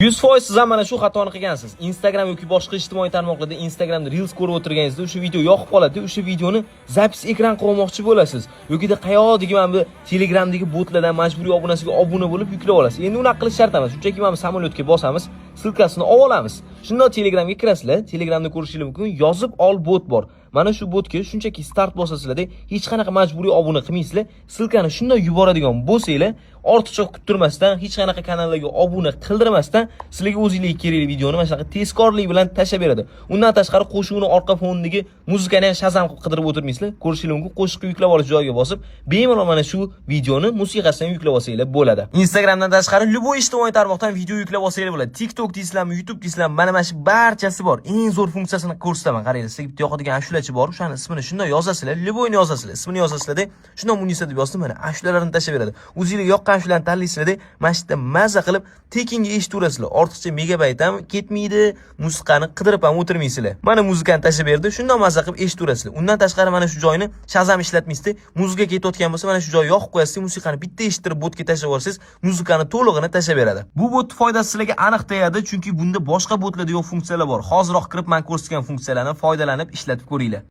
100% siz ham mana shu xatoni qilgansiz. Instagram yoki boshqa ijtimoiy tarmoqlarda Instagramda Reels ko'rib o'tirganingizda o'sha video yoqib qoladi, o'sha videoni zapis ekran qilib olmoqchi bo'lasiz. Yokida qayoqdagi mana bu Telegramdagi botlardan majburiy obunasiga obuna bo'lib yuklab olasiz. Endi unaqa qilish shart emas. Shunchaki mana bu samolyotga bosamiz, silkasini olib olamiz. Shundan Telegramga kirasizlar. Telegramda ko'rishingiz mumkin, yozib ol bot bor. Mana shu botga shunchaki start bosasizlarda hech qanaqa majburiy obuna qilmaysizlar. Silkani shunday yuboradigan bo'lsanglar, ortiqcha kuttirmasdan, hech qanaqa kanallarga obuna qildirmasdan sizlarga o'zingizga kerakli videoni mana shunaqa tezkorlik bilan tashlab beradi. Undan tashqari qo'shiqni orqa fonidagi muzikani ham Shazam qilib qidirib o'tirmaysizlar. Ko'rishingiz mumkin, qo'shiqni yuklab olish joyiga bosib, bemalol mana shu videoni musiqasidan yuklab olsanglar bo'ladi. Instagramdan tashqari любой ijtimoiy tarmoqdan video yuklab olsanglar bo'ladi. TikTok deysizlarmi, YouTube deysizlarmi, mana shu barchasi bor. Eng zo'r funksiyasini ko'rsataman. Qaranglar, sizga bitta yoqadigan ashulachi bor. O'shani ismini shunday yozasizlar, любойni yozasizlar. Ismini yozasizlar-da, shunday Munisa deb yozdim, mana ashulalarni tashlab beradi. O'zingizga yoqqan ashulani tanlaysizlar-da, mana shu yerda mazza qilib tekinga eshitaverasizlar. Ortiqcha megabayt ham ketmaydi, musiqani qidirib ham o'tirmaysizlar. Mana muzikani tashlab berdi, shunday mazza qilib eshitaverasizlar. Undan tashqari mana shu joyni Shazam ishlatmaysizda, muzika ketayotgan bo'lsa, mana shu joyni yoqib qo'yasiz, musiqani bitta eshittirib botga tashlab yuborsangiz, muzikani to'lig'ini tashlab beradi. Bu bot foydasi sizlarga aniq tegadi, chunki bunda boshqa botlarda yo'q funksiyalar bor. Hoziroq kirib men ko'rsatgan funksiyalarni foydalanib ishlatib ko'ringlar.